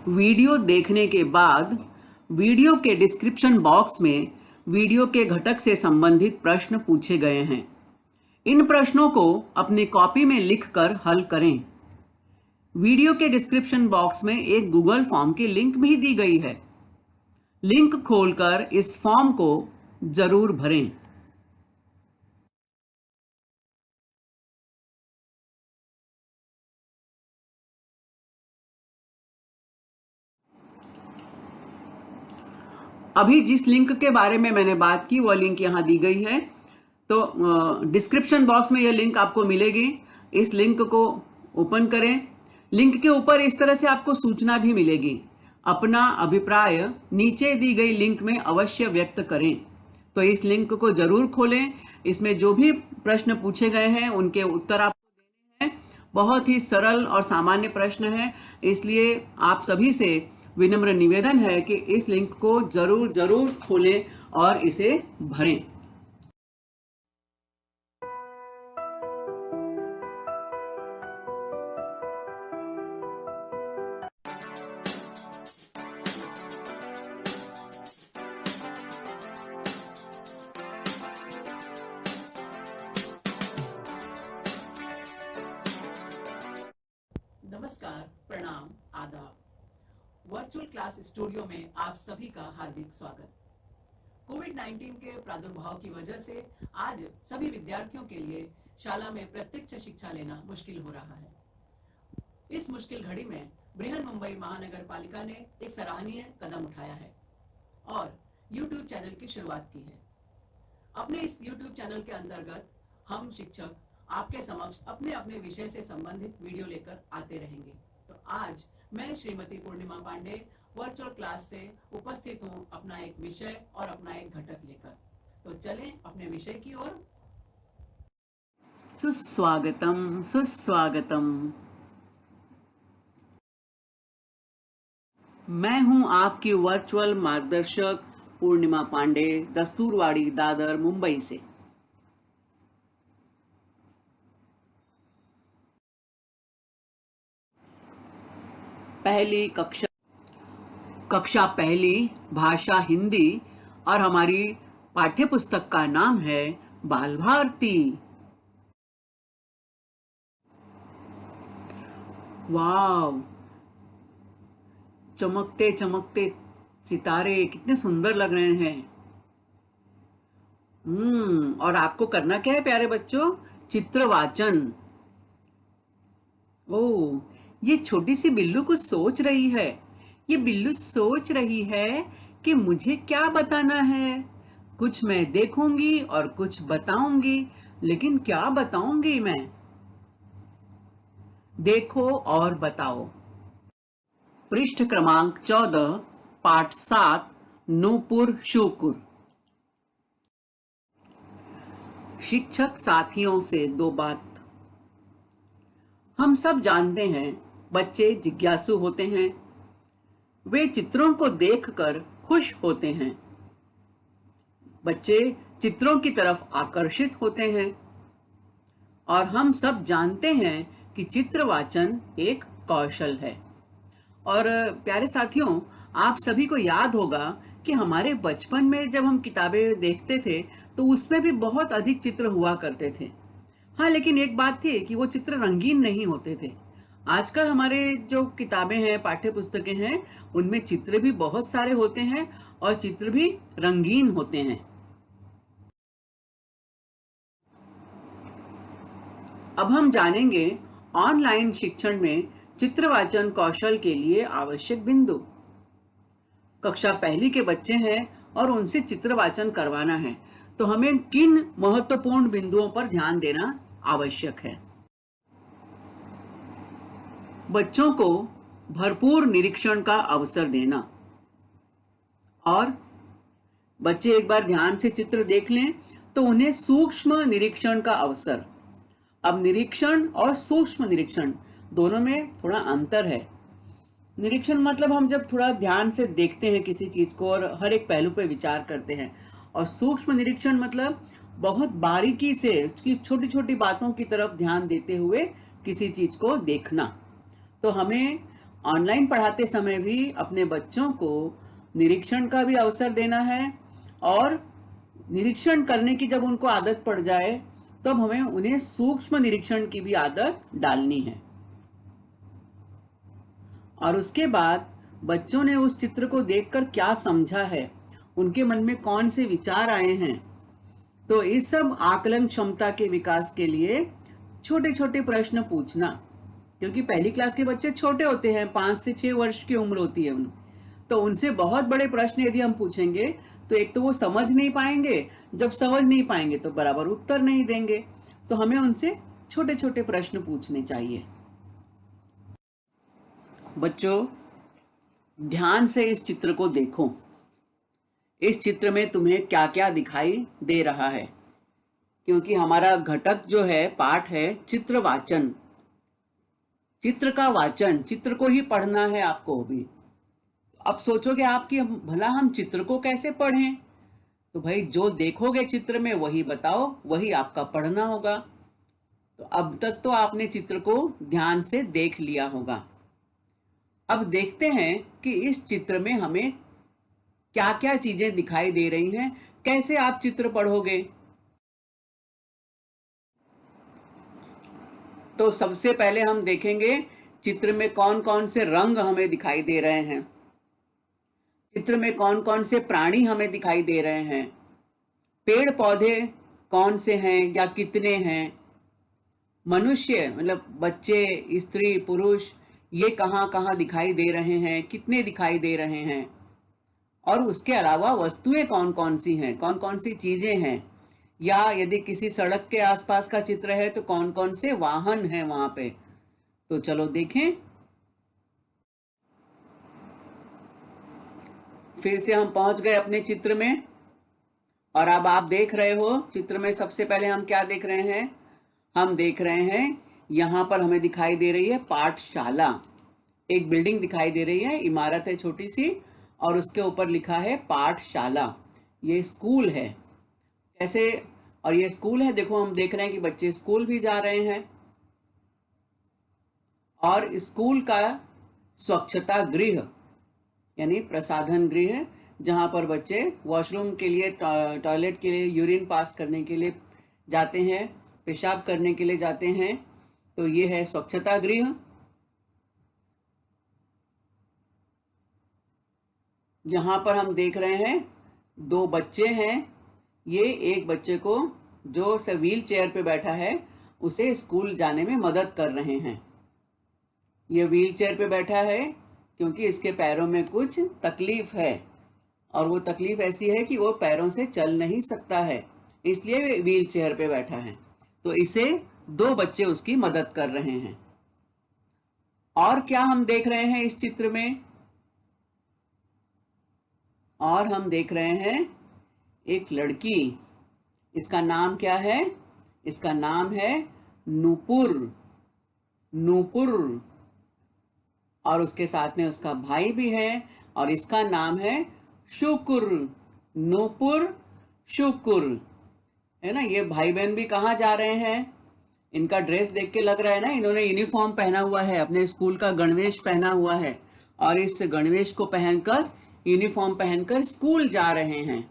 Video देखने के बाद वीडियो के डिस्क्रिप्शन बॉक्स में वीडियो के घटक से संबंधित प्रश्न पूछे गए हैं। इन प्रश्नों को अपनी कॉपी में लिखकर हल करें। वीडियो के डिस्क्रिप्शन बॉक्स में एक गूगल फॉर्म की लिंक भी दी गई है। लिंक खोलकर इस फॉर्म को जरूर भरें। अभी जिस लिंक के बारे में मैंने बात की वो लिंक यहाँ दी गई है, तो डिस्क्रिप्शन बॉक्स में यह लिंक आपको मिलेगी। इस लिंक को ओपन करें। लिंक के ऊपर इस तरह से आपको सूचना भी मिलेगी। अपना अभिप्राय नीचे दी गई लिंक में अवश्य व्यक्त करें। तो इस लिंक को जरूर खोलें। इसमें जो भी प्रश्न पूछे गए हैं उनके उत्तर आपको देने हैं। बहुत ही सरल और सामान्य प्रश्न है, इसलिए आप सभी से विनम्र निवेदन है कि इस लिंक को जरूर जरूर खोलें और इसे भरें। नमस्कार, प्रणाम, आदाब। वर्चुअल क्लास स्टूडियो में आप सभी का हार्दिक स्वागत। कोविड-19 के प्रादुर्भाव की वजह से आज सभी विद्यार्थियों के लिए शाला में प्रत्यक्ष शिक्षा लेना मुश्किल हो रहा है। इस मुश्किल घड़ी में बृहन मुंबई महानगर पालिका ने एक सराहनीय कदम उठाया है और YouTube चैनल की शुरुआत की है। अपने इस YouTube चैनल के अंतर्गत हम शिक्षक आपके समक्ष अपने अपने विषय से संबंधित वीडियो लेकर आते रहेंगे। तो आज मैं श्रीमती पूर्णिमा पांडे वर्चुअल क्लास से उपस्थित हूँ अपना एक विषय और अपना एक घटक लेकर। तो चलें अपने विषय की ओर। सुस्वागतम, सुस्वागतम। मैं हूं आपकी वर्चुअल मार्गदर्शक पूर्णिमा पांडे, दस्तूरवाड़ी, दादर, मुंबई से। पहली कक्षा पहली, भाषा हिंदी और हमारी पाठ्य पुस्तक का नाम है बाल भारती। वाव, चमकते चमकते सितारे कितने सुंदर लग रहे हैं। और आपको करना क्या है प्यारे बच्चों? चित्र वाचन। ओह, ये छोटी सी बिल्लू कुछ सोच रही है। ये बिल्लू सोच रही है कि मुझे क्या बताना है। कुछ मैं देखूंगी और कुछ बताऊंगी, लेकिन क्या बताऊंगी मैं? देखो और बताओ। पृष्ठ क्रमांक 14, पाठ 7, नूपुर शुकुर। शिक्षक साथियों से दो बात। हम सब जानते हैं बच्चे जिज्ञासु होते हैं। वे चित्रों को देखकर खुश होते हैं। बच्चे चित्रों की तरफ आकर्षित होते हैं। और हम सब जानते हैं कि चित्र वाचन एक कौशल है। और प्यारे साथियों, आप सभी को याद होगा कि हमारे बचपन में जब हम किताबें देखते थे तो उसमें भी बहुत अधिक चित्र हुआ करते थे। हाँ, लेकिन एक बात थी कि वो चित्र रंगीन नहीं होते थे। आजकल हमारे जो किताबें हैं, पाठ्य पुस्तकें हैं, उनमें चित्र भी बहुत सारे होते हैं और चित्र भी रंगीन होते हैं। अब हम जानेंगे ऑनलाइन शिक्षण में चित्रवाचन कौशल के लिए आवश्यक बिंदु। कक्षा पहली के बच्चे हैं और उनसे चित्रवाचन करवाना है, तो हमें किन महत्वपूर्ण बिंदुओं पर ध्यान देना आवश्यक है? बच्चों को भरपूर निरीक्षण का अवसर देना। और बच्चे एक बार ध्यान से चित्र देख लें तो उन्हें सूक्ष्म निरीक्षण का अवसर। अब निरीक्षण और सूक्ष्म निरीक्षण दोनों में थोड़ा अंतर है। निरीक्षण मतलब हम जब थोड़ा ध्यान से देखते हैं किसी चीज को और हर एक पहलू पर विचार करते हैं, और सूक्ष्म निरीक्षण मतलब बहुत बारीकी से उसकी छोटी छोटी बातों की तरफ ध्यान देते हुए किसी चीज को देखना। तो हमें ऑनलाइन पढ़ाते समय भी अपने बच्चों को निरीक्षण का भी अवसर देना है, और निरीक्षण करने की जब उनको आदत पड़ जाए तब हमें उन्हें सूक्ष्म निरीक्षण की भी आदत डालनी है। और उसके बाद बच्चों ने उस चित्र को देखकर क्या समझा है, उनके मन में कौन से विचार आए हैं। तो इस सब आकलन क्षमता के विकास के लिए छोटे छोटे प्रश्न पूछना, क्योंकि पहली क्लास के बच्चे छोटे होते हैं, 5 से 6 वर्ष की उम्र होती है उनकी, तो उनसे बहुत बड़े प्रश्न यदि हम पूछेंगे तो एक तो वो समझ नहीं पाएंगे, जब समझ नहीं पाएंगे तो बराबर उत्तर नहीं देंगे। तो हमें उनसे छोटे छोटे प्रश्न पूछने चाहिए। बच्चों, ध्यान से इस चित्र को देखो। इस चित्र में तुम्हें क्या क्या दिखाई दे रहा है, क्योंकि हमारा घटक जो है, पाठ है चित्र वाचन। चित्र का वाचन, चित्र को ही पढ़ना है आपको भी। अब सोचोगे आप कि भला हम चित्र को कैसे पढ़ें? तो भाई जो देखोगे चित्र में वही बताओ, वही आपका पढ़ना होगा। तो अब तक तो आपने चित्र को ध्यान से देख लिया होगा। अब देखते हैं कि इस चित्र में हमें क्या क्या चीजें दिखाई दे रही हैं, कैसे आप चित्र पढ़ोगे। तो सबसे पहले हम देखेंगे चित्र में कौन कौन से रंग हमें दिखाई दे रहे हैं, चित्र में कौन कौन से प्राणी हमें दिखाई दे रहे हैं, पेड़ पौधे कौन से हैं या कितने हैं, मनुष्य मतलब बच्चे, स्त्री, पुरुष, ये कहाँ कहाँ दिखाई दे रहे हैं, कितने दिखाई दे रहे हैं, और उसके अलावा वस्तुएं कौन कौन सी हैं, कौन कौन सी चीजें हैं, या यदि किसी सड़क के आसपास का चित्र है तो कौन कौन से वाहन हैं वहां पे। तो चलो देखें। फिर से हम पहुंच गए अपने चित्र में, और अब आप देख रहे हो चित्र में सबसे पहले हम क्या देख रहे हैं, हम देख रहे हैं यहां पर हमें दिखाई दे रही है पाठशाला। एक बिल्डिंग दिखाई दे रही है, इमारत है छोटी सी, और उसके ऊपर लिखा है पाठशाला। ये स्कूल है कैसे, और ये स्कूल है, देखो हम देख रहे हैं कि बच्चे स्कूल भी जा रहे हैं। और स्कूल का स्वच्छता गृह यानी प्रसाधन गृह, जहां पर बच्चे वॉशरूम के लिए, टॉयलेट के लिए, यूरिन पास करने के लिए जाते हैं, पेशाब करने के लिए जाते हैं, तो ये है स्वच्छता गृह। यहाँ पर हम देख रहे हैं 2 बच्चे हैं, ये एक बच्चे को जो से व्हील चेयर पे बैठा है उसे स्कूल जाने में मदद कर रहे हैं। ये व्हील चेयर पे बैठा है क्योंकि इसके पैरों में कुछ तकलीफ है, और वो तकलीफ ऐसी है कि वो पैरों से चल नहीं सकता है, इसलिए व्हील चेयर पे बैठा है। तो इसे 2 बच्चे उसकी मदद कर रहे हैं। और क्या हम देख रहे हैं इस चित्र में, और हम देख रहे हैं एक लड़की, इसका नाम क्या है, इसका नाम है नूपुर। नूपुर, और उसके साथ में उसका भाई भी है, और इसका नाम है शुक्र। नूपुर, शुक्र, है ना। ये भाई बहन भी कहाँ जा रहे हैं, इनका ड्रेस देख के लग रहा है ना, इन्होंने यूनिफॉर्म पहना हुआ है, अपने स्कूल का गणवेश पहना हुआ है, और इस गणवेश को पहनकर, यूनिफॉर्म पहनकर स्कूल जा रहे हैं।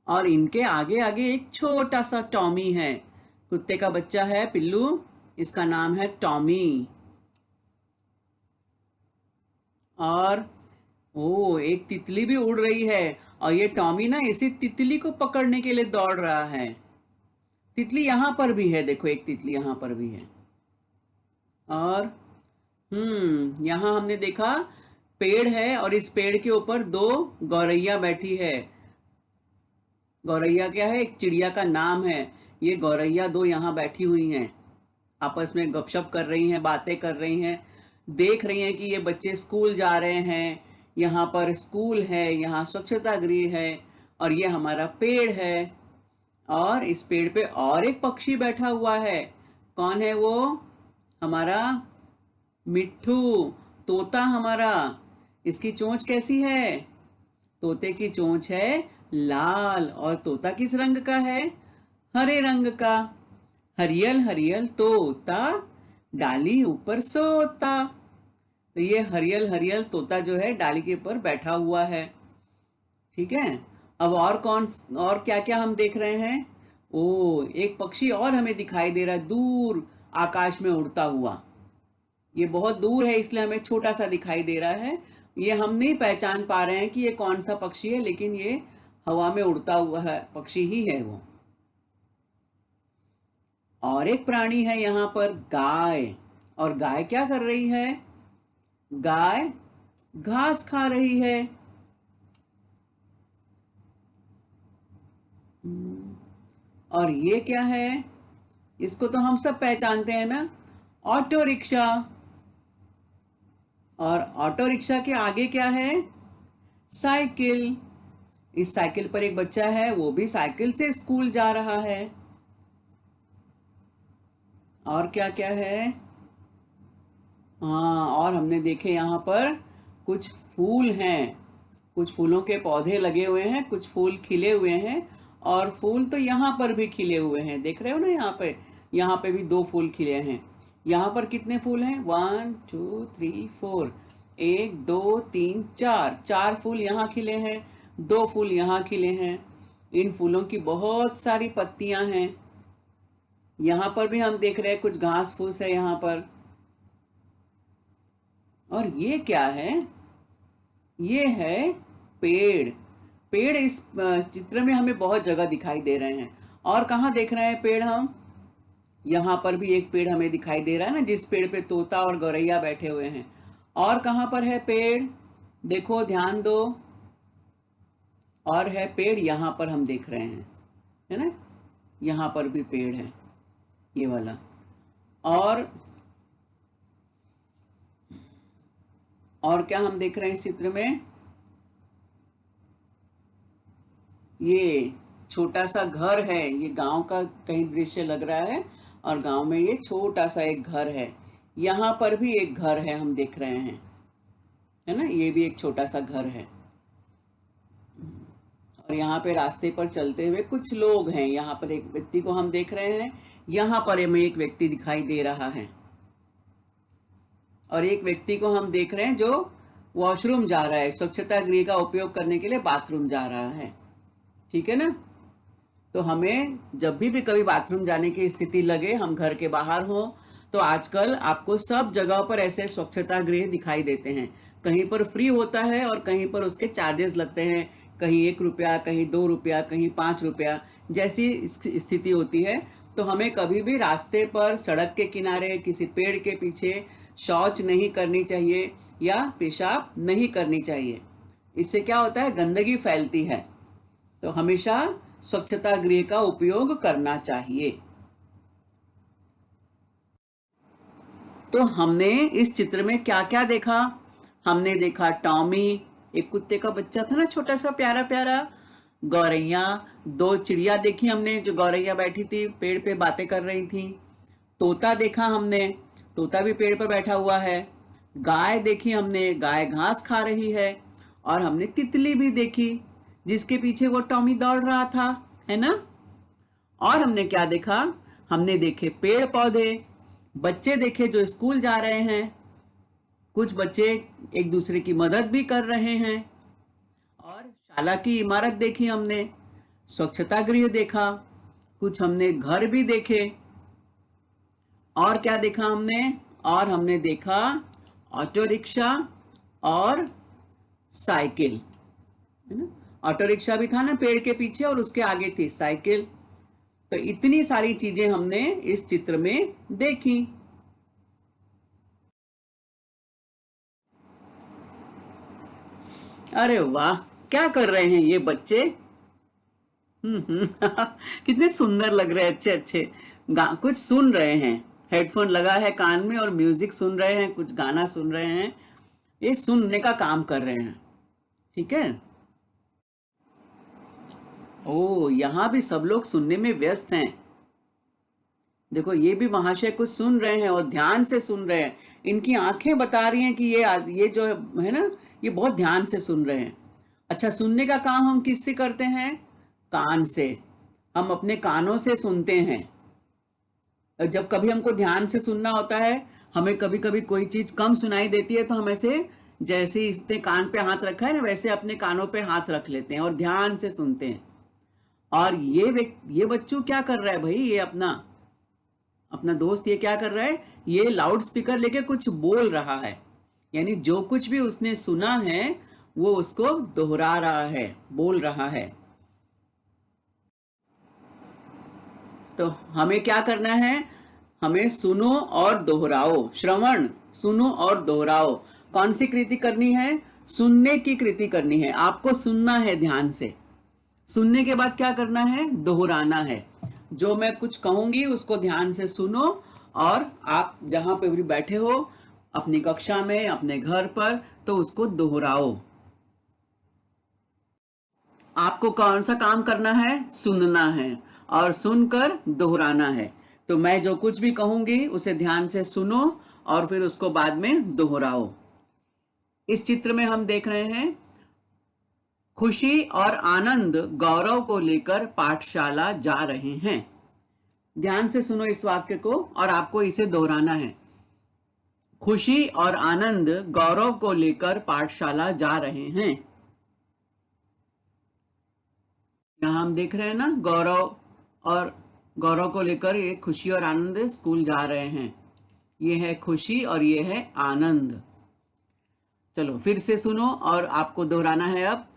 और इनके आगे आगे एक छोटा सा टॉमी है, कुत्ते का बच्चा है, पिल्लू, इसका नाम है टॉमी। और ओ, एक तितली भी उड़ रही है, और ये टॉमी ना इसी तितली को पकड़ने के लिए दौड़ रहा है। तितली यहां पर भी है, देखो एक तितली यहां पर भी है। और यहां हमने देखा पेड़ है, और इस पेड़ के ऊपर 2 गौरैया बैठी है। गौरैया क्या है, एक चिड़िया का नाम है। ये गौरैया 2 यहाँ बैठी हुई हैं, आपस में गपशप कर रही हैं, बातें कर रही हैं, देख रही हैं कि ये बच्चे स्कूल जा रहे हैं, यहाँ पर स्कूल है, यहाँ स्वच्छता गृह है, और ये हमारा पेड़ है। और इस पेड़ पे और एक पक्षी बैठा हुआ है, कौन है वो, हमारा मिट्ठू, तोता हमारा। इसकी चोंच कैसी है, तोते की चोंच है लाल, और तोता किस रंग का है, हरे रंग का। हरियल हरियल तोता डाली ऊपर सोता। तो ये हरियल हरियल तोता जो है डाली के ऊपर बैठा हुआ है। ठीक है। अब और क्या क्या हम देख रहे हैं। ओ, एक पक्षी और हमें दिखाई दे रहा है दूर आकाश में उड़ता हुआ। ये बहुत दूर है इसलिए हमें छोटा सा दिखाई दे रहा है। ये हम नहीं पहचान पा रहे हैं कि ये कौन सा पक्षी है, लेकिन ये हवा में उड़ता हुआ है पक्षी ही है वो। और एक प्राणी है यहाँ पर, गाय। और गाय क्या कर रही है? गाय घास खा रही है। और ये क्या है? इसको तो हम सब पहचानते हैं ना, ऑटो रिक्शा। और ऑटो रिक्शा के आगे क्या है? साइकिल। इस साइकिल पर एक बच्चा है, वो भी साइकिल से स्कूल जा रहा है। और क्या क्या है? हाँ, और हमने देखे यहाँ पर कुछ फूल हैं, कुछ फूलों के पौधे लगे हुए हैं, कुछ फूल खिले हुए हैं। और फूल तो यहाँ पर भी खिले हुए हैं, देख रहे हो ना? यहाँ पे भी 2 फूल खिले हैं। यहाँ पर कितने फूल हैं? 1 2 3 4। 1 2 3 4, 4 फूल यहाँ खिले हैं, 2 फूल यहाँ खिले हैं। इन फूलों की बहुत सारी पत्तियां हैं। यहाँ पर भी हम देख रहे हैं कुछ घास फूस है यहाँ पर। और ये क्या है? ये है पेड़। पेड़ इस चित्र में हमें बहुत जगह दिखाई दे रहे हैं। और कहाँ देख रहे हैं पेड़ हम? यहाँ पर भी एक पेड़ हमें दिखाई दे रहा है ना, जिस पेड़ पे तोता और गौरैया बैठे हुए हैं। और कहाँ पर है पेड़? देखो, ध्यान दो। और है पेड़ यहाँ पर हम देख रहे हैं, है ना? यहाँ पर भी पेड़ है, ये वाला। और क्या हम देख रहे हैं इस चित्र में? ये छोटा सा घर है, ये गांव का कहीं दृश्य लग रहा है। और गांव में ये छोटा सा एक घर है। यहाँ पर भी एक घर है, हम देख रहे हैं, है ना? ये भी एक छोटा सा घर है। और यहाँ पे रास्ते पर चलते हुए कुछ लोग हैं। यहाँ पर एक व्यक्ति को हम देख रहे हैं। यहाँ पर हमें एक व्यक्ति दिखाई दे रहा है। और एक व्यक्ति को हम देख रहे हैं जो वॉशरूम जा रहा है, स्वच्छता गृह का उपयोग करने के लिए बाथरूम जा रहा है। ठीक है ना? तो हमें जब भी कभी बाथरूम जाने की स्थिति लगे, हम घर के बाहर हो, तो आजकल आपको सब जगह पर ऐसे स्वच्छता गृह दिखाई देते हैं। कहीं पर फ्री होता है और कहीं पर उसके चार्जेस लगते हैं। कहीं 1 रुपया, कहीं 2 रुपया, कहीं 5 रुपया, जैसी स्थिति होती है। तो हमें कभी भी रास्ते पर, सड़क के किनारे, किसी पेड़ के पीछे शौच नहीं करनी चाहिए या पेशाब नहीं करनी चाहिए। इससे क्या होता है? गंदगी फैलती है। तो हमेशा स्वच्छता गृह का उपयोग करना चाहिए। तो हमने इस चित्र में क्या क्या देखा? हमने देखा टॉमी, एक कुत्ते का बच्चा था ना, छोटा सा प्यारा प्यारा। गौरैया, 2 चिड़िया देखी हमने, जो गौरैया बैठी थी पेड़ पे बातें कर रही थी। तोता देखा हमने, तोता भी पेड़ पर बैठा हुआ है। गाय देखी हमने, गाय घास खा रही है। और हमने तितली भी देखी, जिसके पीछे वो टॉमी दौड़ रहा था, है ना? और हमने क्या देखा? हमने देखे पेड़ पौधे, बच्चे देखे जो स्कूल जा रहे हैं, कुछ बच्चे एक दूसरे की मदद भी कर रहे हैं। और शाला की इमारत देखी हमने, स्वच्छता गृह देखा, कुछ हमने घर भी देखे। और क्या देखा हमने? और हमने देखा ऑटो रिक्शा और साइकिल, है ना? ऑटो रिक्शा भी था ना पेड़ के पीछे, और उसके आगे थी साइकिल। तो इतनी सारी चीजें हमने इस चित्र में देखी। अरे वाह, क्या कर रहे हैं ये बच्चे? कितने सुंदर लग रहे हैं, अच्छे अच्छे। कुछ सुन रहे हैं, हेडफोन लगा है कान में और म्यूजिक सुन रहे हैं, कुछ गाना सुन रहे हैं। ये सुनने का काम कर रहे हैं। ठीक है। ओ, यहाँ भी सब लोग सुनने में व्यस्त हैं। देखो, ये भी महाशय कुछ सुन रहे हैं और ध्यान से सुन रहे हैं। इनकी आंखें बता रही हैं कि ये जो है ना, ये बहुत ध्यान से सुन रहे हैं। अच्छा, सुनने का काम हम किससे करते हैं? कान से। हम अपने कानों से सुनते हैं। जब कभी हमको ध्यान से सुनना होता है, हमें कभी कभी कोई चीज कम सुनाई देती है, तो हम ऐसे जैसे इसने कान पे हाथ रखा है ना, वैसे अपने कानों पे हाथ रख लेते हैं और ध्यान से सुनते हैं। और ये बच्चों क्या कर रहा है भाई, ये अपना अपना दोस्त ये क्या कर रहा है, ये लाउड स्पीकर लेके कुछ बोल रहा है, यानी जो कुछ भी उसने सुना है वो उसको दोहरा रहा है, बोल रहा है। तो हमें क्या करना है, हमें सुनो और दोहराओ, श्रवण, सुनो और दोहराओ। कौन सी कृति करनी है, सुनने की कृति करनी है। आपको सुनना है ध्यान से, सुनने के बाद क्या करना है, दोहराना है। जो मैं कुछ कहूंगी उसको ध्यान से सुनो, और आप जहां पे भी बैठे हो, अपनी कक्षा में, अपने घर पर, तो उसको दोहराओ। आपको कौन सा काम करना है, सुनना है और सुनकर दोहराना है। तो मैं जो कुछ भी कहूंगी उसे ध्यान से सुनो और फिर उसको बाद में दोहराओ। इस चित्र में हम देख रहे हैं, खुशी और आनंद गौरव को लेकर पाठशाला जा रहे हैं। ध्यान से सुनो इस वाक्य को और आपको इसे दोहराना है। खुशी और आनंद गौरव को लेकर पाठशाला जा रहे हैं। यहां हम देख रहे हैं ना, गौरव को लेकर ये खुशी और आनंद स्कूल जा रहे हैं। ये है खुशी और ये है आनंद। चलो फिर से सुनो और आपको दोहराना है अब।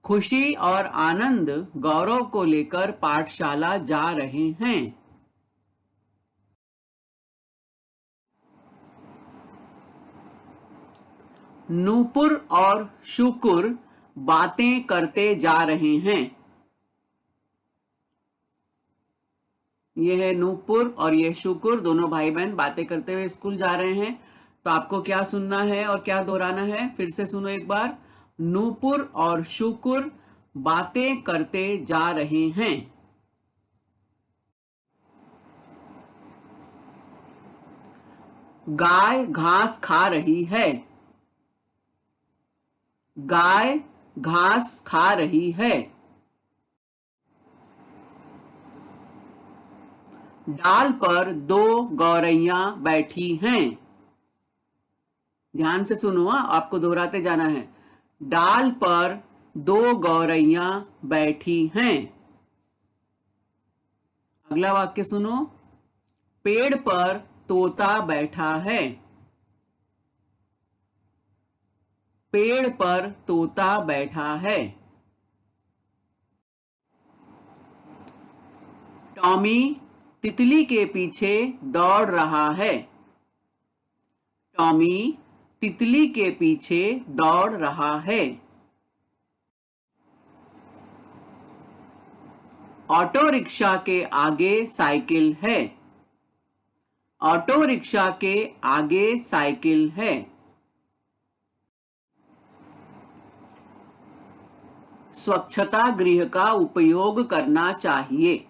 खुशी और आनंद गौरव को लेकर पाठशाला जा रहे हैं। नूपुर और शुकुर बातें करते जा रहे हैं। ये है नूपुर और ये शुकुर, दोनों भाई बहन बातें करते हुए स्कूल जा रहे हैं। तो आपको क्या सुनना है और क्या दोहराना है, फिर से सुनो एक बार। नूपुर और शुकुर बातें करते जा रहे हैं। गाय घास खा रही है। गाय घास खा रही है। डाल पर दो गौरैया बैठी हैं। ध्यान से सुनो, आपको दोहराते जाना है। डाल पर दो गौरैया बैठी हैं। अगला वाक्य सुनो। पेड़ पर तोता बैठा है। पेड़ पर तोता बैठा है। टॉमी तितली के पीछे दौड़ रहा है। टॉमी तितली के पीछे दौड़ रहा है। ऑटो रिक्शा के आगे साइकिल है। ऑटो रिक्शा के आगे साइकिल है। स्वच्छता गृह का उपयोग करना चाहिए।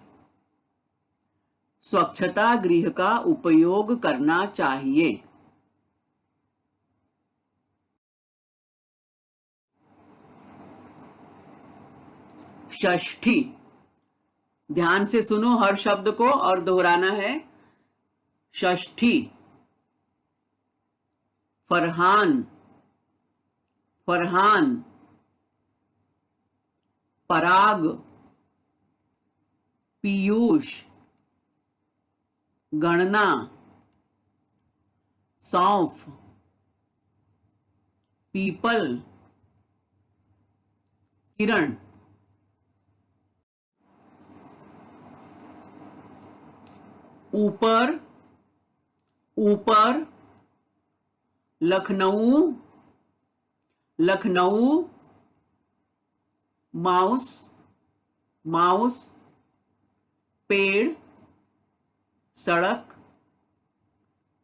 स्वच्छता गृह का उपयोग करना चाहिए। षष्ठी। ध्यान से सुनो हर शब्द को और दोहराना है। षष्ठी। फरहान, फरहान। पराग, पीयूष। गणना, सौंफ। पीपल, किरण। ऊपर, ऊपर। लखनऊ, लखनऊ। Mouse, mouse. पेड़, सड़क।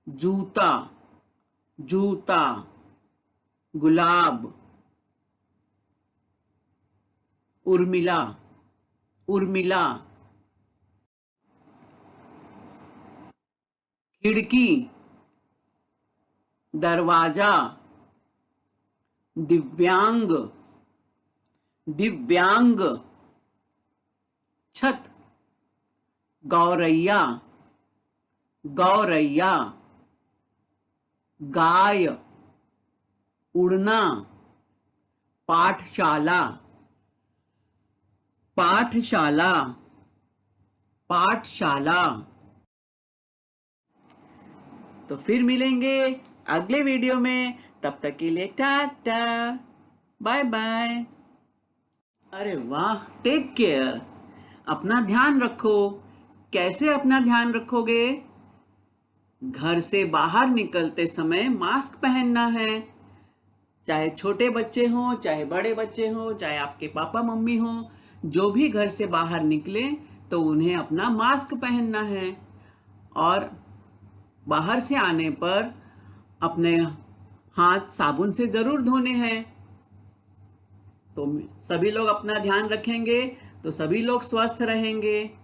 जूता, जूता। गुलाब। उर्मिला, उर्मिला। खिड़की, दरवाजा। दिव्यांग, दिव्यांग। छत, गौरैया। गौरैया, गाय, उड़ना, पाठशाला, पाठशाला, पाठशाला। तो फिर मिलेंगे अगले वीडियो में, तब तक के लिए टाटा, बाय बाय। अरे वाह, टेक केयर, अपना ध्यान रखो। कैसे अपना ध्यान रखोगे? घर से बाहर निकलते समय मास्क पहनना है, चाहे छोटे बच्चे हों, चाहे बड़े बच्चे हों, चाहे आपके पापा मम्मी हों, जो भी घर से बाहर निकले तो उन्हें अपना मास्क पहनना है। और बाहर से आने पर अपने हाथ साबुन से जरूर धोने हैं। तो सभी लोग अपना ध्यान रखेंगे तो सभी लोग स्वस्थ रहेंगे।